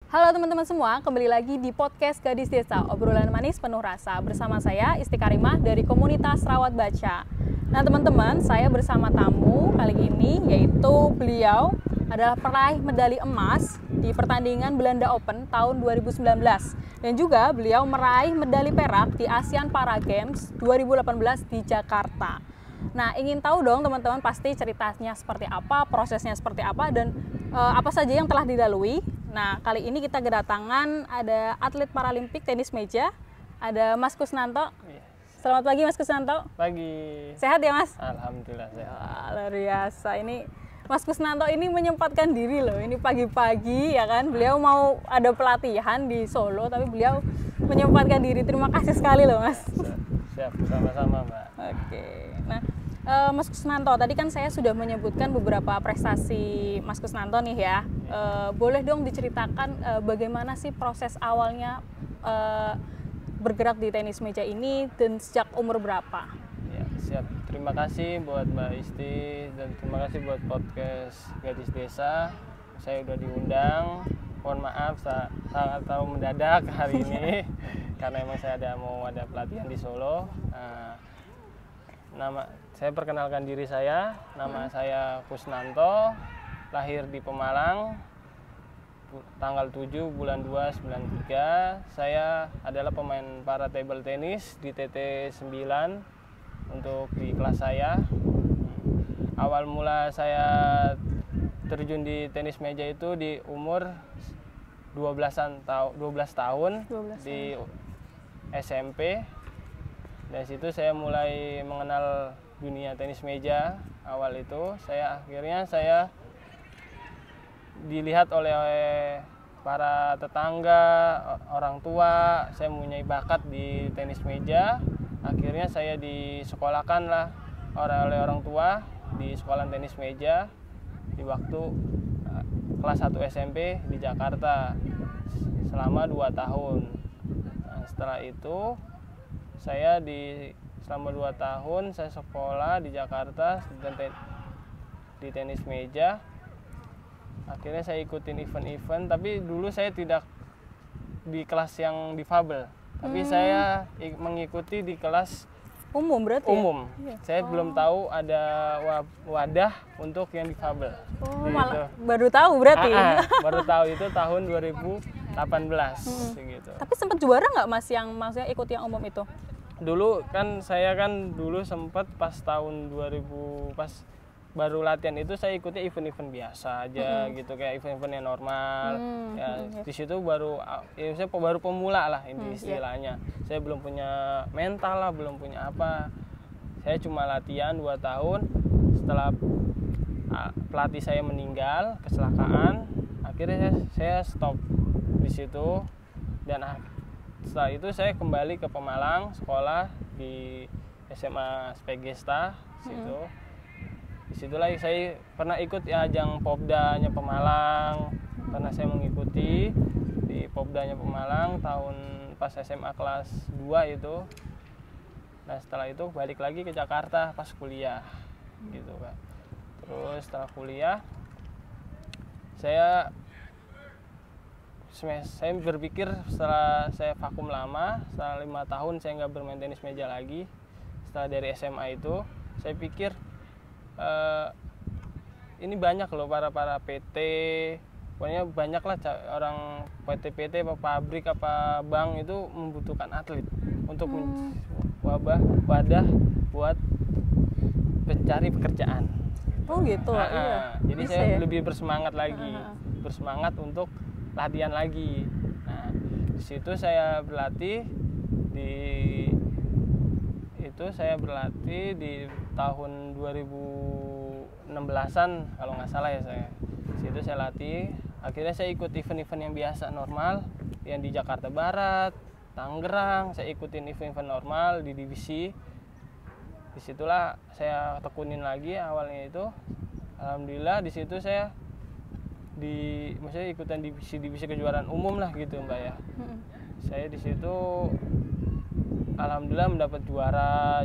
Halo teman-teman semua, kembali lagi di podcast Gadis Desa, obrolan manis penuh rasa. Bersama saya Isti Karimah dari komunitas Rawat Baca. Nah teman-teman, saya bersama tamu kali ini, yaitu beliau adalah peraih medali emas di pertandingan Belanda Open tahun 2019. Dan juga beliau meraih medali perak di ASEAN Para Games 2018 di Jakarta. Nah, ingin tahu dong teman-teman pasti ceritanya seperti apa, prosesnya seperti apa, dan apa saja yang telah dilalui. Nah, kali ini kita kedatangan ada atlet Paralimpik tenis meja, ada Mas Kusnanto. Selamat pagi Mas Kusnanto. Pagi. Sehat ya Mas? Alhamdulillah sehat. Ya, luar biasa. Ini Mas Kusnanto ini menyempatkan diri loh. Ini pagi-pagi ya kan. Beliau mau ada pelatihan di Solo, tapi beliau menyempatkan diri. Terima kasih sekali loh Mas. Siap, sama-sama Mbak. Oke. Nah, Mas Kusnanto, tadi kan saya sudah menyebutkan beberapa prestasi Mas Kusnanto nih ya. Boleh dong diceritakan bagaimana sih proses awalnya bergerak di tenis meja ini dan sejak umur berapa? Ya, siap. Terima kasih buat Mbak Isti dan terima kasih buat podcast Gadis Desa. Saya udah diundang. Mohon maaf sangat tahu mendadak hari ini karena emang saya mau ada pelatihan di Solo. Saya perkenalkan diri saya, nama saya Kusnanto, lahir di Pemalang, tanggal 7 bulan 2 93. Saya adalah pemain para table tennis di TT 9 untuk di kelas saya. Awal mula saya terjun di tenis meja itu di umur 12 tahun di SMP. Dari situ saya mulai mengenal dunia tenis meja. Awal itu saya dilihat oleh para tetangga, orang tua, saya mempunyai bakat di tenis meja. Akhirnya saya disekolahkan lah oleh orang tua di sekolah tenis meja di waktu kelas 1 SMP di Jakarta selama 2 tahun. Nah, setelah itu selama 2 tahun saya sekolah di Jakarta dan di tenis meja. Akhirnya saya ikutin event-event, tapi dulu saya tidak di kelas yang difabel, tapi saya mengikuti di kelas umum berarti umum. Ya? Saya belum tahu ada wadah untuk yang difabel. Malah baru tahu berarti. Baru tahu itu tahun 2018 gitu. Tapi sempat juara nggak Mas yang maksudnya ikut yang umum itu? Dulu kan saya dulu sempat pas tahun 2000 pas baru latihan itu saya ikutnya event-event biasa aja gitu, kayak event-event yang normal. Di situ baru saya baru pemula lah ini istilahnya. Saya belum punya mental lah, belum punya apa. Saya cuma latihan 2 tahun. Setelah pelatih saya meninggal, kecelakaan, akhirnya saya stop di situ. Dan setelah itu saya kembali ke Pemalang, sekolah di SMA Spegesta situ. Disitulah saya pernah ikut ajang Popdanya Pemalang, karena saya mengikuti di Popdanya Pemalang tahun pas SMA kelas 2 itu. Nah setelah itu balik lagi ke Jakarta pas kuliah gitu Kak. Terus setelah kuliah saya berpikir, setelah saya vakum lama, setelah 5 tahun saya nggak bermain tenis meja lagi, setelah dari SMA itu saya pikir ini banyak loh para PT, pokoknya banyak lah orang PT apa pabrik apa bank itu membutuhkan atlet untuk wadah buat pencari pekerjaan. Oh gitu. Iya. Jadi bisa, saya lebih bersemangat lagi, bersemangat untuk latihan lagi. Nah, di situ saya berlatih di tahun 2016-an kalau nggak salah ya saya. Di situ saya latih. Akhirnya saya ikut event-event yang biasa normal, yang di Jakarta Barat, Tangerang. Saya ikutin event-event normal di divisi. Disitulah saya tekunin lagi awalnya itu. Alhamdulillah di situ saya maksudnya ikutan divisi kejuaraan umum lah gitu Mbak ya. Saya di situ alhamdulillah mendapat juara,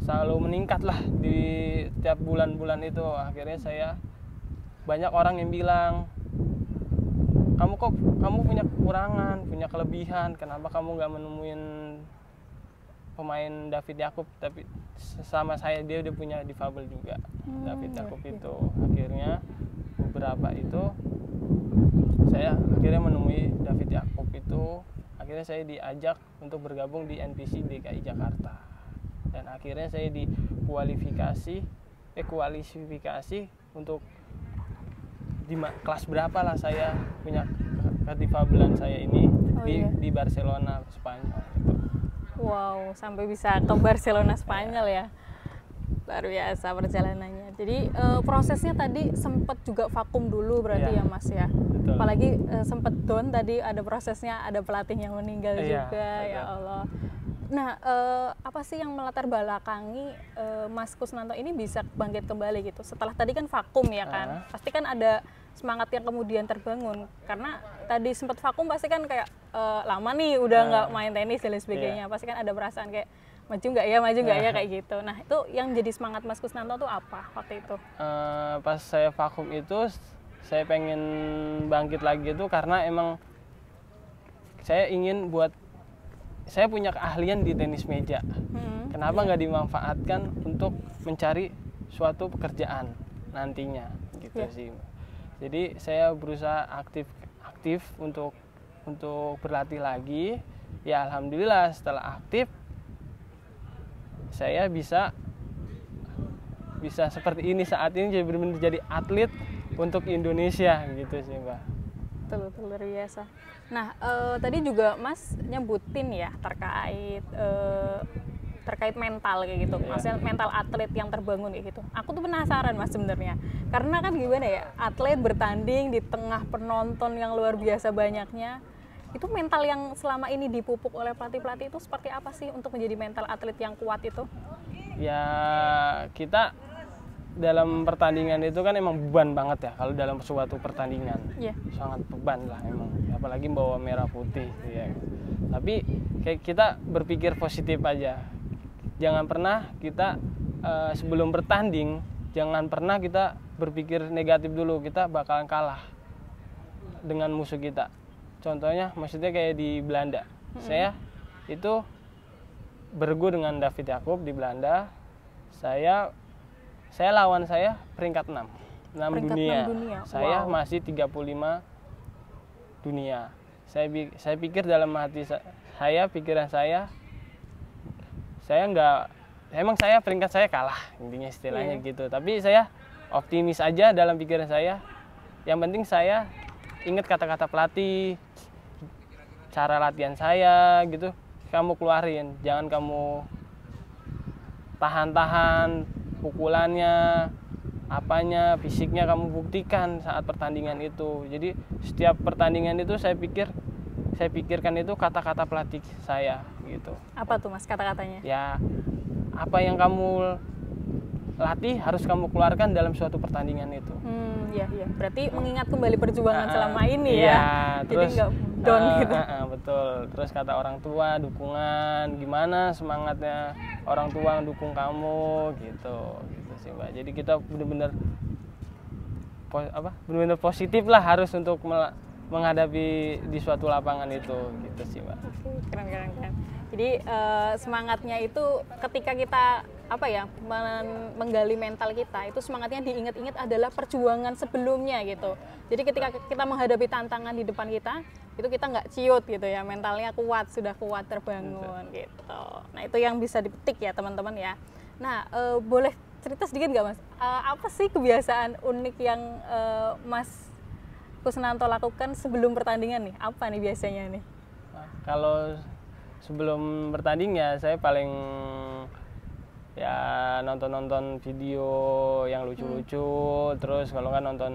selalu meningkat lah di tiap bulan-bulan itu. Akhirnya banyak orang yang bilang kamu punya kekurangan, punya kelebihan, kenapa kamu nggak menemuin pemain David Yakup, tapi sama saya dia udah punya difabel juga. David Yakup itu akhirnya beberapa itu saya akhirnya menemui David Yakup itu, akhirnya saya diajak untuk bergabung di NPC DKI Jakarta, dan akhirnya saya dikualifikasi untuk di kelas berapa lah saya punya kedifabelan saya ini di Barcelona Spanyol gitu. Wow, sampai bisa ke Barcelona Spanyol ya. Luar biasa perjalanannya. Jadi prosesnya tadi sempat juga vakum dulu berarti ya Mas ya. Betul. Apalagi sempat down tadi, ada prosesnya, ada pelatih yang meninggal juga. Betul. Ya Allah. Nah, apa sih yang melatar belakangi Mas Kusnanto ini bisa bangkit kembali gitu? Setelah tadi kan vakum ya kan, pasti kan ada semangat yang kemudian terbangun. Karena tadi sempat vakum pasti kan kayak lama nih udah nggak main tenis dan lain sebagainya. Pasti kan ada perasaan kayak maju nggak ya kayak gitu. Nah itu yang jadi semangat Mas Kusnanto tuh apa waktu itu? Pas saya vakum itu saya pengen bangkit lagi itu karena emang saya ingin saya punya keahlian di tenis meja. Kenapa nggak dimanfaatkan untuk mencari suatu pekerjaan nantinya gitu sih. Jadi saya berusaha aktif untuk berlatih lagi. Ya alhamdulillah setelah aktif saya bisa seperti ini saat ini, jadi benar-benar jadi atlet untuk Indonesia gitu sih Mbak. Betul, luar biasa. Nah tadi juga Mas nyebutin ya terkait mental kayak gitu, maksudnya mental atlet yang terbangun kayak gitu. Aku tuh penasaran Mas sebenarnya, karena kan gimana ya, atlet bertanding di tengah penonton yang luar biasa banyaknya, itu mental yang selama ini dipupuk oleh pelatih-pelatih itu seperti apa sih untuk menjadi mental atlet yang kuat itu? Ya kita dalam pertandingan itu kan emang beban banget ya kalau dalam suatu pertandingan, sangat beban lah emang, apalagi bawa merah putih ya. Tapi kayak kita berpikir positif aja, jangan pernah kita sebelum bertanding jangan pernah kita berpikir negatif dulu, kita bakalan kalah dengan musuh kita. Contohnya maksudnya kayak di Belanda, saya itu bergu dengan David Yakup di Belanda, saya lawan peringkat 6 dunia. Saya masih 35 dunia. Saya pikir dalam hati pikiran saya nggak, emang peringkat saya kalah intinya istilahnya gitu. Tapi saya optimis aja dalam pikiran saya. Yang penting saya ingat kata-kata pelatih, cara latihan saya gitu, kamu keluarin, jangan kamu tahan-tahan pukulannya, apanya, fisiknya kamu buktikan saat pertandingan itu. Jadi setiap pertandingan itu saya pikirkan itu kata-kata pelatih saya gitu. Apa tuh Mas kata-katanya? Ya apa yang kamu latih harus kamu keluarkan dalam suatu pertandingan itu. Iya. Berarti mengingat kembali perjuangan selama ini ya. Terus, jadi nggak down gitu. Betul. Terus kata orang tua, dukungan, gimana semangatnya orang tua mendukung kamu gitu sih Mbak. Jadi kita benar-benar positif lah harus untuk menghadapi di suatu lapangan itu gitu sih Mbak. Keren. Jadi semangatnya itu ketika kita menggali mental kita, itu semangatnya diingat-ingat adalah perjuangan sebelumnya gitu. Jadi ketika kita menghadapi tantangan di depan kita, itu kita nggak ciut gitu ya, mentalnya kuat, sudah kuat terbangun gitu. Nah itu yang bisa dipetik ya teman-teman ya. Nah boleh cerita sedikit nggak Mas, apa sih kebiasaan unik yang Mas Kusnanto lakukan sebelum pertandingan nih? Apa nih biasanya nih? Kalau sebelum bertanding ya saya paling nonton video yang lucu-lucu, terus kalau nggak nonton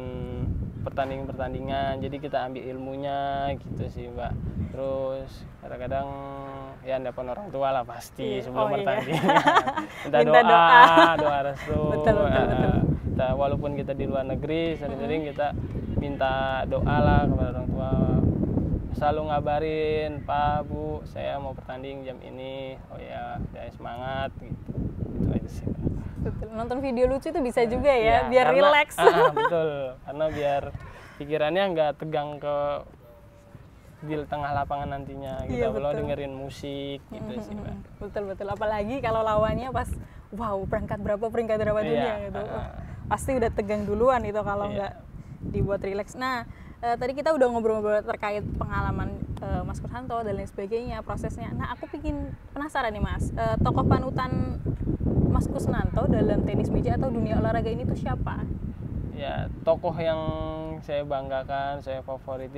pertandingan, jadi kita ambil ilmunya gitu sih Mbak. Terus kadang-kadang ya nelpon orang tua lah pasti sebelum bertanding. Minta doa restu. Betul. Walaupun kita di luar negeri, sering-sering kita minta doa lah kepada orang tua. Selalu ngabarin, Pak, Bu, saya mau bertanding jam ini. Oh ya, semangat gitu. Itu aja sih. Betul. Nonton video lucu itu bisa juga ya biar rileks. Betul. Karena biar pikirannya nggak tegang ke di tengah lapangan nantinya gitu. Iya, Kalau betul. dengerin musik gitu sih Mbak. Betul. Apalagi kalau lawannya pas wow peringkat berapa dunia Iya, gitu. Wah, pasti udah tegang duluan itu kalau Iya. nggak dibuat rileks. Nah, tadi kita udah ngobrol-ngobrol terkait pengalaman Mas Kusnanto dan lain sebagainya, prosesnya. Nah, aku bikin penasaran nih Mas, tokoh panutan Mas Kusnanto dalam tenis meja atau dunia olahraga ini tuh siapa? Ya, tokoh yang saya banggakan, saya favorit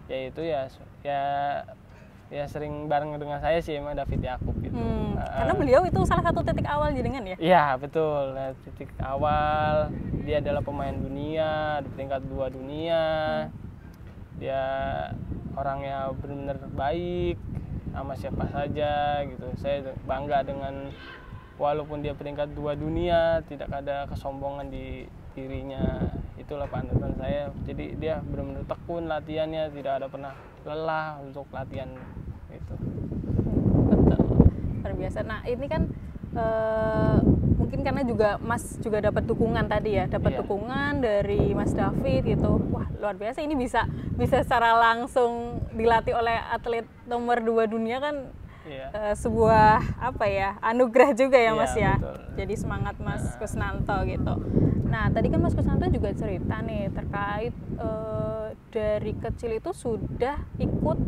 yaitu ya sering bareng dengan saya sih emang David Yakub gitu. Karena beliau itu salah satu titik awal jaringan ya? Iya betul, nah, titik awal dia adalah pemain dunia di peringkat 2 dunia. Dia orangnya benar-benar baik sama siapa saja gitu. Saya bangga dengan walaupun dia peringkat 2 dunia tidak ada kesombongan di dirinya. Itulah panutan saya. Jadi dia benar-benar tekun latihannya, tidak ada pernah lelah untuk latihan gitu. Betul, luar biasa. Nah ini kan mungkin karena juga Mas juga dapat dukungan tadi ya, dapat Iya. dukungan dari Mas David gitu. Wah luar biasa, ini bisa secara langsung dilatih oleh atlet nomor 2 dunia kan. Iya. Sebuah apa ya, anugerah juga ya Iya, Mas ya. betul. Jadi semangat Mas Kusnanto gitu. Nah tadi kan Mas Kusnanto juga cerita nih terkait dari kecil itu sudah ikut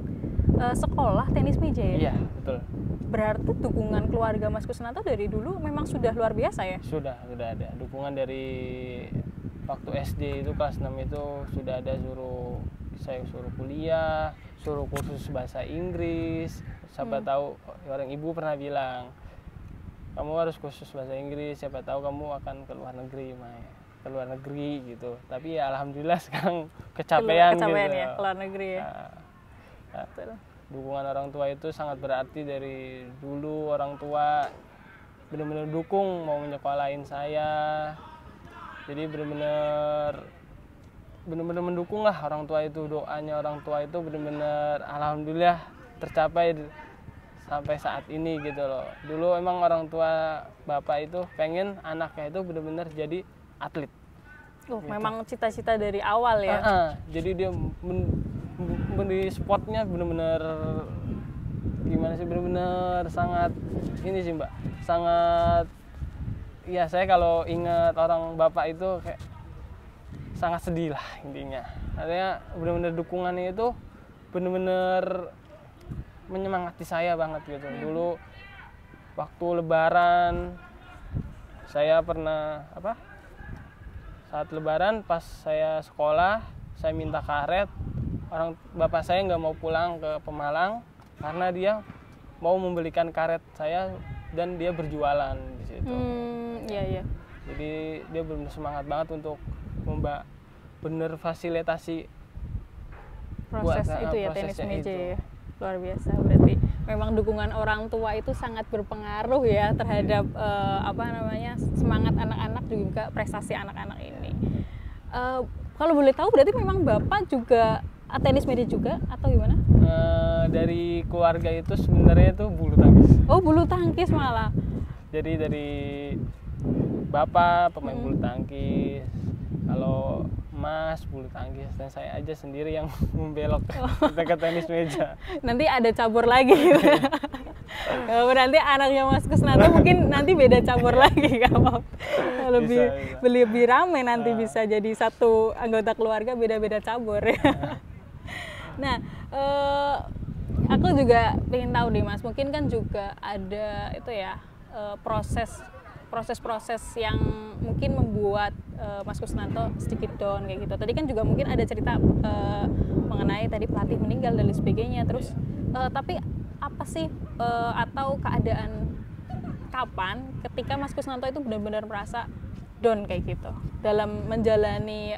sekolah tenis meja ya. Iya betul. Berarti dukungan keluarga Mas Kusnanto dari dulu memang sudah luar biasa ya? Sudah ada dukungan dari waktu SD itu kelas 6 itu sudah ada saya suruh kuliah, suruh kursus bahasa Inggris. Siapa tahu orang ibu pernah bilang kamu harus kursus bahasa Inggris, siapa tahu kamu akan ke luar negeri gitu. Tapi ya alhamdulillah sekarang kecapean gitu. Ya, ke luar negeri ya. Nah, dukungan orang tua itu sangat berarti. Dari dulu orang tua benar-benar dukung mau menyekolahin saya. Jadi benar-benar mendukung lah orang tua itu. Doanya orang tua itu benar-benar alhamdulillah tercapai sampai saat ini gitu loh. Dulu emang orang tua bapak itu pengen anaknya itu benar-benar jadi atlet. Gitu. Memang cita-cita dari awal ya. Jadi dia di sportnya benar-benar gimana sih, benar-benar sangat ini sih Mbak, sangat ya saya kalau ingat orang bapak itu kayak sangat sedih lah intinya. Artinya benar-benar dukungannya itu benar-benar menyemangati saya banget gitu. Dulu waktu lebaran saya pernah saat lebaran pas saya sekolah saya minta karet, orang bapak saya nggak mau pulang ke Pemalang karena dia mau membelikan karet saya dan dia berjualan di situ. Iya. Jadi dia benar semangat banget untuk bener fasilitasi proses itu ya, tenis meja ya. Luar biasa, berarti memang dukungan orang tua itu sangat berpengaruh ya terhadap semangat anak-anak juga prestasi anak-anak ini. Kalau boleh tahu berarti memang Bapak juga tenis meja juga atau gimana? Dari keluarga itu sebenarnya itu bulu tangkis. Oh, bulu tangkis malah. Jadi dari Bapak pemain bulu tangkis, kalau Mas bulu tangkis, dan saya aja sendiri yang membelok ke tenis meja. Nanti ada cabur lagi gitu. Nanti anaknya Mas Kusnanto mungkin nanti beda cabur lagi kalau lebih rame nanti bisa jadi satu anggota keluarga beda-beda cabur ya. Nah, aku juga pengen tahu nih Mas, mungkin kan juga ada itu ya proses-proses yang mungkin membuat Mas Kusnanto sedikit down kayak gitu. Tadi kan juga mungkin ada cerita mengenai tadi pelatih meninggal dan lain sebagainya. Terus tapi apa sih atau keadaan kapan ketika Mas Kusnanto itu benar-benar merasa down kayak gitu dalam menjalani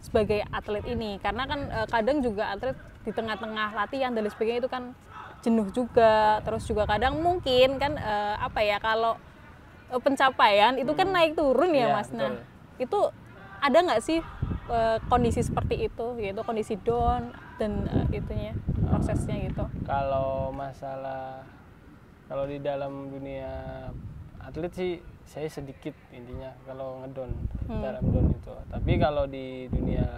sebagai atlet ini? Karena kan kadang juga atlet di tengah-tengah latihan dan lain sebagainya itu kan jenuh juga. Terus juga kadang mungkin kan kalau pencapaian itu kan naik turun ya Mas. Nah, itu ada nggak sih kondisi seperti itu gitu, kondisi down dan itunya prosesnya gitu? Kalau di dalam dunia atlet sih saya sedikit intinya kalau ngedon dalam down itu. Tapi kalau di dunia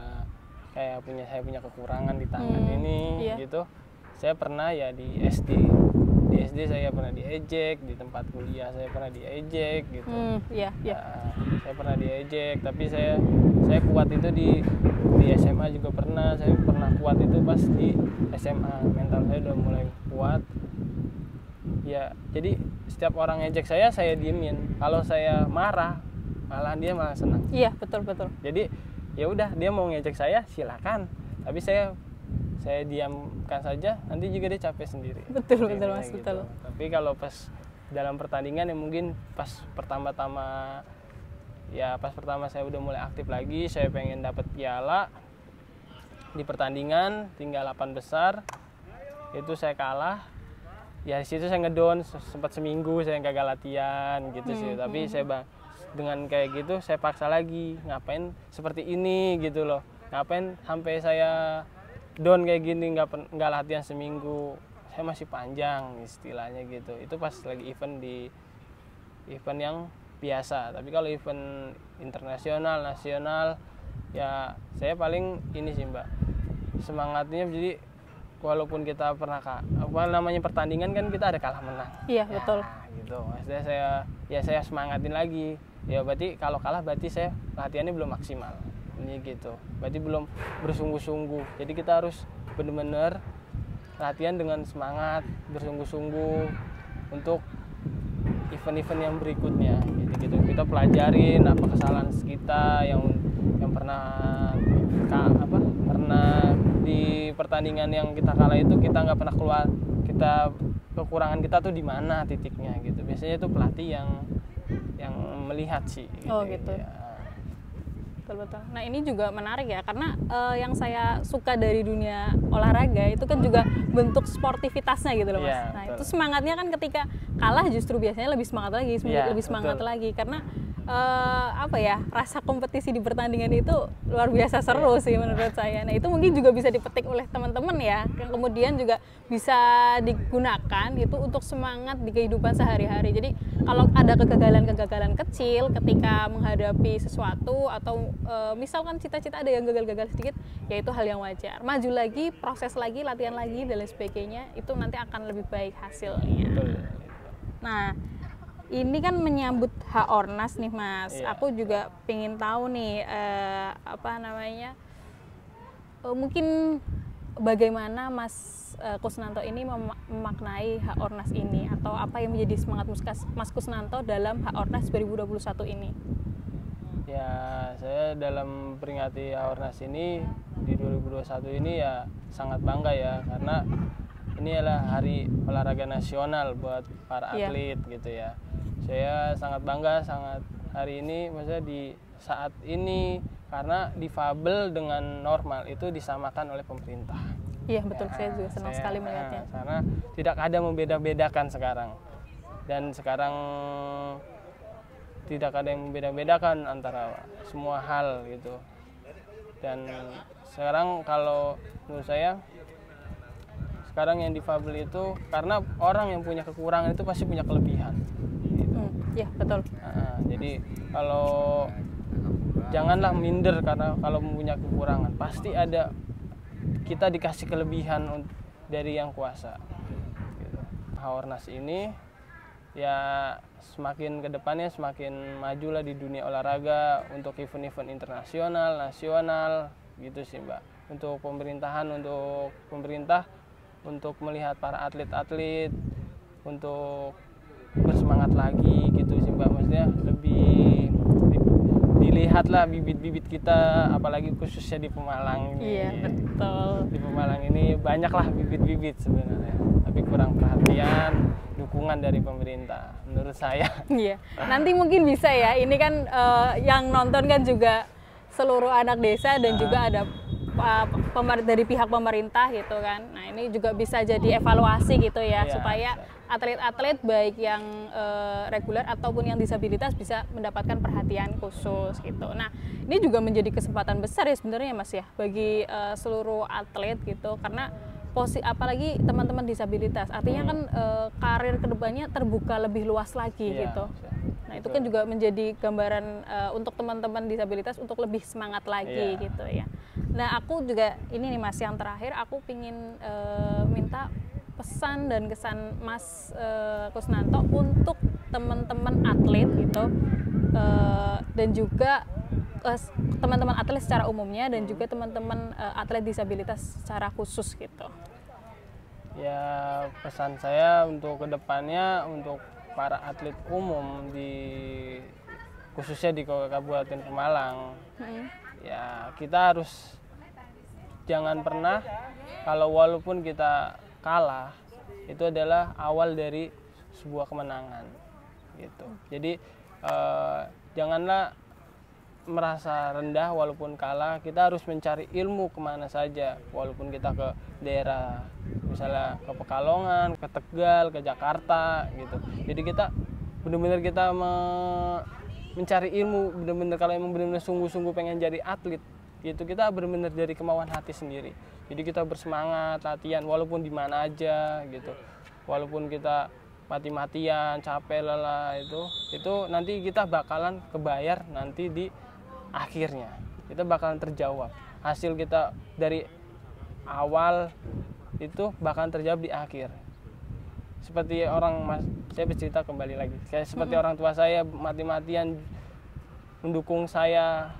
kayak saya punya kekurangan di tangan ini gitu. Saya pernah ya di SD saya pernah diejek, di tempat kuliah saya pernah diejek gitu. Saya pernah diejek, tapi saya kuat itu di SMA juga pernah. Saya pernah kuat itu pas di SMA, mental saya udah mulai kuat. Ya, jadi setiap orang ngejek saya diemin. Kalau saya marah, malah dia malah senang. Iya, betul. Jadi ya udah, dia mau ngejek saya silakan, tapi saya diamkan saja, nanti juga dia capek sendiri. Betul Mas, gitu. betul. Tapi kalau pas dalam pertandingan ya mungkin pas pertama saya udah mulai aktif lagi, saya pengen dapat piala di pertandingan tinggal 8 besar, itu saya kalah. Ya di situ saya ngedown, sempat seminggu saya gagal latihan gitu sih. Tapi saya dengan kayak gitu saya paksa lagi, ngapain seperti ini gitu loh, ngapain sampai saya down kayak gini, nggak latihan seminggu, saya masih panjang istilahnya gitu. Itu pas lagi event yang biasa. Tapi kalau event internasional, nasional, ya saya paling ini sih Mbak, semangatnya. Jadi walaupun kita pernah pertandingan kan kita ada kalah menang. Iya, betul. Gitu. Maksudnya saya semangatin lagi. Ya berarti kalau kalah berarti saya latihannya belum maksimal. Ini gitu. Berarti belum bersungguh-sungguh. Jadi kita harus benar-benar latihan dengan semangat, bersungguh-sungguh untuk event-event yang berikutnya. Gitu. Kita pelajarin apa kesalahan kita yang pernah di pertandingan yang kita kalah itu, kita nggak pernah keluar, kekurangan kita tuh di mana titiknya gitu. Biasanya itu pelatih yang melihat sih gitu. Oh gitu ya. Betul. Nah ini juga menarik ya, karena yang saya suka dari dunia olahraga itu kan juga bentuk sportivitasnya gitu loh Mas. Ya, nah betul. Itu semangatnya kan ketika kalah justru biasanya lebih semangat lagi, lebih semangat betul. lagi, karena rasa kompetisi di pertandingan itu luar biasa seru sih menurut saya. Nah itu mungkin juga bisa dipetik oleh teman-teman ya, yang kemudian juga bisa digunakan gitu untuk semangat di kehidupan sehari-hari. Jadi kalau ada kegagalan kecil ketika menghadapi sesuatu, atau misalkan cita-cita ada yang gagal sedikit, ya itu hal yang wajar. Maju lagi, proses lagi, latihan lagi, dan lain sebagainya, itu nanti akan lebih baik hasilnya. Nah, ini kan menyambut H-Ornas nih Mas. Iya. Aku juga pengen tahu nih mungkin bagaimana Mas Kusnanto ini memaknai H-Ornas ini, atau apa yang menjadi semangat Mas Kusnanto dalam H-Ornas 2021 ini? Ya, saya dalam peringati H-Ornas ini di 2021 ini ya sangat bangga ya, karena ini adalah hari olahraga nasional buat para atlet gitu ya. Saya sangat bangga hari ini, maksudnya di saat ini, karena difabel dengan normal itu disamakan oleh pemerintah. Iya betul, saya juga senang sekali melihatnya. Karena tidak ada membeda-bedakan sekarang, dan sekarang tidak ada yang membeda-bedakan antara semua hal gitu. Dan sekarang kalau menurut saya, sekarang yang difabel itu karena orang yang punya kekurangan itu pasti punya kelebihan. Iya betul. Jadi kalau janganlah minder karena kalau punya kekurangan, pasti ada, kita dikasih kelebihan dari yang kuasa. Gitu. H-Ornas ini ya semakin kedepannya semakin majulah di dunia olahraga untuk event-event internasional, nasional gitu sih Mbak. Untuk pemerintah untuk melihat para atlet-atlet untuk bersemangat lagi gitu sih Mbak. Maksudnya lebih dilihatlah bibit-bibit kita, apalagi khususnya di Pemalang ini. Iya betul. Di Pemalang ini banyaklah bibit-bibit sebenarnya, tapi kurang perhatian, dukungan dari pemerintah menurut saya. Iya. Nanti mungkin bisa ya, ini kan yang nonton kan juga seluruh anak desa dan juga ada dari pihak pemerintah gitu kan. Nah ini juga bisa jadi evaluasi gitu ya, supaya atlet-atlet baik yang reguler ataupun yang disabilitas bisa mendapatkan perhatian khusus gitu. Nah ini juga menjadi kesempatan besar ya sebenarnya Mas ya, bagi seluruh atlet gitu, karena apalagi teman-teman disabilitas, artinya kan karir kedepannya terbuka lebih luas lagi gitu. Nah itu kan juga menjadi gambaran untuk teman-teman disabilitas untuk lebih semangat lagi gitu ya. Nah, aku juga ini nih Mas, yang terakhir aku pingin minta pesan dan kesan Mas Kusnanto untuk teman-teman atlet gitu, dan juga teman-teman atlet secara umumnya dan juga teman-teman atlet disabilitas secara khusus gitu. Ya, pesan saya untuk kedepannya untuk para atlet umum khususnya di Kabupaten Pemalang, ya kita harus jangan pernah, kalau walaupun kita kalah, itu adalah awal dari sebuah kemenangan gitu. Jadi janganlah merasa rendah walaupun kalah. Kita harus mencari ilmu kemana saja, walaupun kita ke daerah misalnya ke Pekalongan, ke Tegal, ke Jakarta gitu. Jadi kita benar-benar kita mencari ilmu, benar-benar kalau emang benar-benar sungguh-sungguh pengen jadi atlet gitu, kita benar-benar dari kemauan hati sendiri. Jadi kita bersemangat latihan walaupun di mana aja gitu, walaupun kita mati-matian capek lelah, itu nanti kita bakalan kebayar nanti di akhirnya, kita bakalan terjawab. Hasil kita dari awal itu bakalan terjawab di akhir. Seperti saya bercerita kembali lagi, kayak seperti orang tua saya mati-matian mendukung saya.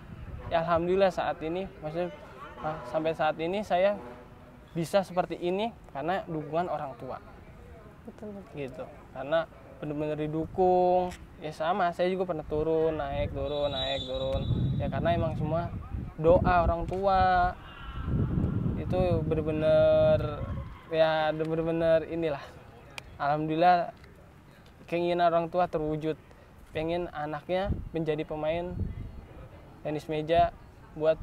Ya, alhamdulillah saat ini, maksudnya sampai saat ini saya bisa seperti ini karena dukungan orang tua. Betul. Gitu. Karena benar-benar didukung. Ya sama, saya juga pernah turun, naik, turun. Ya karena emang semua doa orang tua. Itu benar-benar ya benar-benar inilah. Alhamdulillah keinginan orang tua terwujud. Pengen anaknya menjadi pemain tenis meja buat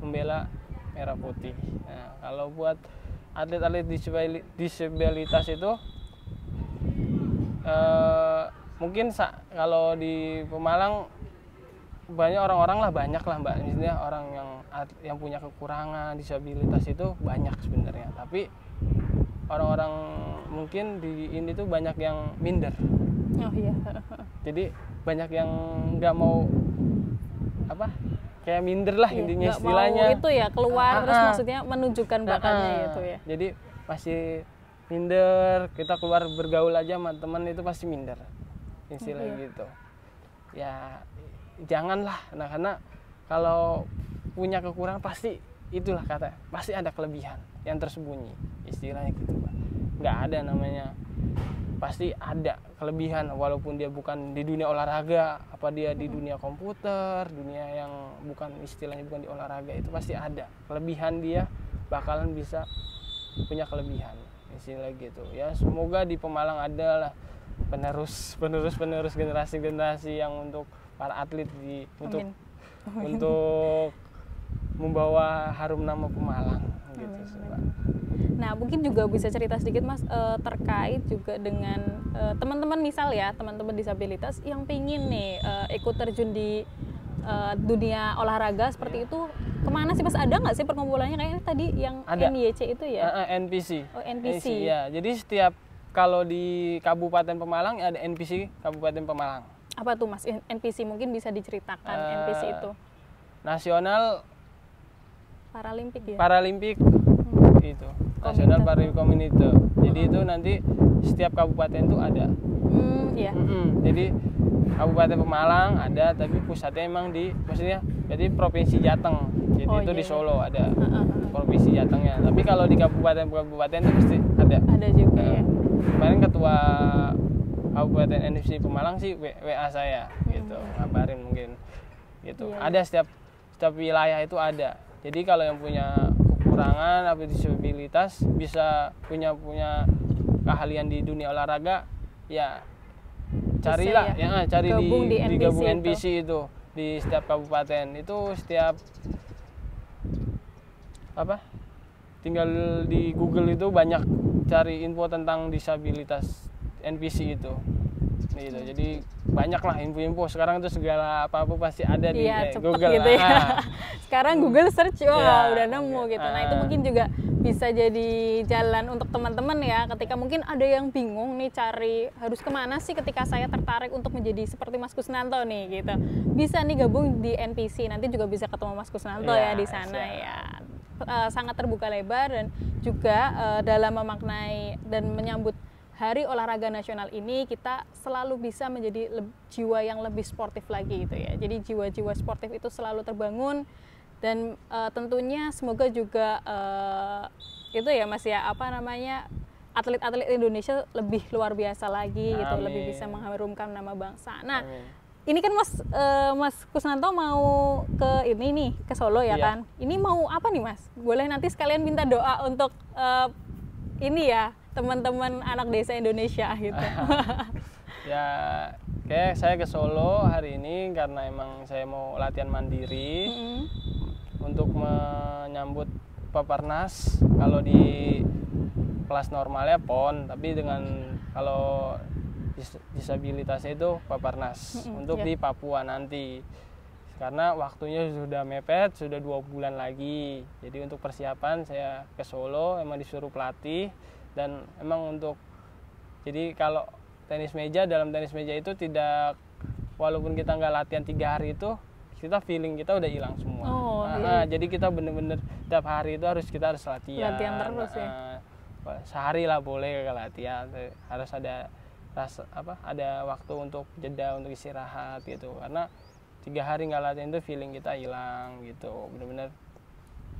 membela merah putih. Nah, kalau buat atlet-atlet disabilitas itu mungkin kalau di Pemalang banyak orang-orang lah, banyak lah Mbak, misalnya orang yang punya kekurangan disabilitas itu banyak sebenarnya, tapi orang-orang mungkin di ini tuh banyak yang minder. Oh iya. Jadi banyak yang nggak mau kayak minder lah, iya, intinya istilahnya. Mau itu ya keluar terus maksudnya menunjukkan bakatnya itu ya. Jadi masih minder, kita keluar bergaul aja sama teman itu pasti minder, istilah gitu. Ya janganlah, nah karena kalau punya kekurangan pasti itulah kata, pasti ada kelebihan yang tersembunyi, istilahnya gitu Pak. Nggak ada namanya, pasti ada kelebihan walaupun dia bukan di dunia olahraga, apa dia di dunia komputer, dunia yang istilahnya bukan di olahraga, itu pasti ada kelebihan, dia bakalan bisa punya kelebihan, istilah gitu. Ya semoga di Pemalang ada lah penerus generasi yang untuk para atlet untuk membawa harum nama Pemalang gitu sih, Pak. Nah, mungkin juga bisa cerita sedikit Mas terkait juga dengan teman-teman, misal ya teman-teman disabilitas yang pingin nih ikut terjun di dunia olahraga seperti itu, kemana sih Mas? Ada nggak sih perkumpulannya kayaknya tadi yang ada. NYC itu ya? NPC. Oh, NPC. Ya, jadi setiap kalau di Kabupaten Pemalang ada NPC Kabupaten Pemalang. Apa tuh Mas NPC? Mungkin bisa diceritakan NPC itu. Nasional Paralimpik ya? Paralimpik itu. Nasional Paralimpik Community. Jadi itu nanti setiap kabupaten itu ada. Iya. Jadi Kabupaten Pemalang ada, tapi pusatnya emang maksudnya jadi Provinsi Jateng. Jadi itu di Solo ada Provinsi Jatengnya. Tapi kalau di kabupaten itu pasti ada. Ada juga ya. Kemarin ketua Kabupaten NPC Pemalang sih WA saya gitu, ngabarin mungkin gitu. Iya. Ada setiap wilayah itu ada. Jadi kalau yang punya kekurangan atau disabilitas bisa punya keahlian di dunia olahraga, ya carilah ya, cari digabung NPC itu di setiap kabupaten. Itu setiap tinggal di Google itu banyak cari info tentang disabilitas NPC itu. gitu. Jadi banyak lah info-info sekarang tuh, segala apa-apa pasti ada di Google gitu ya. Sekarang Google search udah nemu gitu. Nah itu mungkin juga bisa jadi jalan untuk teman-teman ya, ketika mungkin ada yang bingung nih cari harus kemana sih ketika saya tertarik untuk menjadi seperti Mas Kusnanto nih gitu. Bisa nih gabung di NPC, nanti juga bisa ketemu Mas Kusnanto ya di sana ya. Sangat terbuka lebar, dan juga dalam memaknai dan menyambut Hari Olahraga Nasional ini, kita selalu bisa menjadi jiwa yang lebih sportif lagi gitu ya. Jadi jiwa-jiwa sportif itu selalu terbangun, dan tentunya semoga juga itu ya Mas ya, apa namanya, atlet-atlet Indonesia lebih luar biasa lagi gitu, lebih bisa mengharumkan nama bangsa. Nah, ini kan Mas Kusnanto mau ke ini nih, ke Solo ya kan? Ini mau apa nih Mas? Boleh nanti sekalian minta doa untuk ini ya, teman-teman anak desa Indonesia gitu. Ya, kayak saya ke Solo hari ini karena emang saya mau latihan mandiri untuk menyambut Peparnas. Kalau di kelas normalnya PON, tapi dengan kalau disabilitasnya itu Peparnas untuk di Papua nanti. Karena waktunya sudah mepet, sudah 2 bulan lagi. Jadi untuk persiapan saya ke Solo, emang disuruh pelatih. Dan emang untuk, jadi kalau tenis meja, dalam tenis meja itu tidak, walaupun kita nggak latihan 3 hari itu, kita feeling kita udah hilang semua. Jadi kita bener-bener tiap hari itu kita harus latihan. Latihan terus ya. Sehari lah boleh latihan, harus ada ada waktu untuk jeda, untuk istirahat gitu. Karena 3 hari nggak latihan itu feeling kita hilang gitu, bener-bener.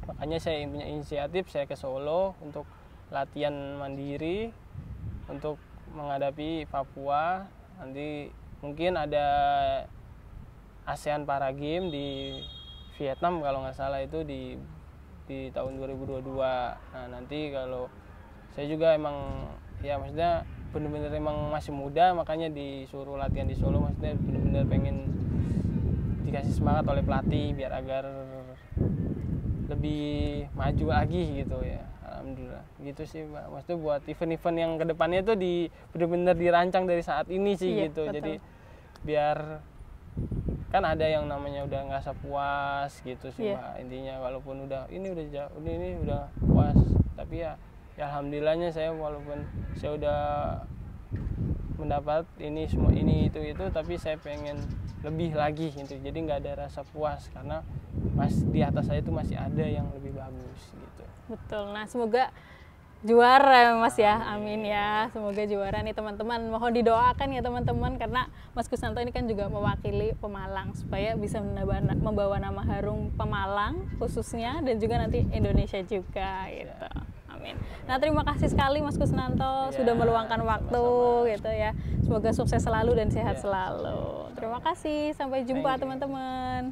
Makanya saya punya inisiatif, saya ke Solo untuk latihan mandiri untuk menghadapi Papua. Nanti mungkin ada ASEAN Para Games di Vietnam kalau nggak salah, itu di tahun 2022. Nah nanti kalau saya juga emang ya maksudnya bener-bener emang masih muda, makanya disuruh latihan di Solo, maksudnya bener-bener pengen dikasih semangat oleh pelatih biar agar lebih maju lagi gitu ya. Alhamdulillah gitu sih Mbak. Maksudnya buat event-event yang kedepannya itu benar-benar dirancang dari saat ini sih gitu. Betul. Jadi biar kan ada yang namanya udah nggak puas gitu sih Mbak. Intinya walaupun ini udah puas, tapi ya alhamdulillahnya saya, walaupun saya udah mendapat ini semua ini itu tapi saya pengen lebih lagi gitu. Jadi nggak ada rasa puas karena di atas saya itu masih ada yang lebih bagus gitu. Betul. Nah, semoga juara Mas ya. Amin ya. Semoga juara nih teman-teman. Mohon didoakan ya teman-teman, karena Mas Kusnanto ini kan juga mewakili Pemalang, supaya bisa membawa nama harum Pemalang khususnya, dan juga nanti Indonesia juga gitu. Amin. Nah, terima kasih sekali Mas Kusnanto sudah meluangkan waktu gitu ya. Semoga sukses selalu dan sehat selalu. Terima kasih. Sampai jumpa teman-teman.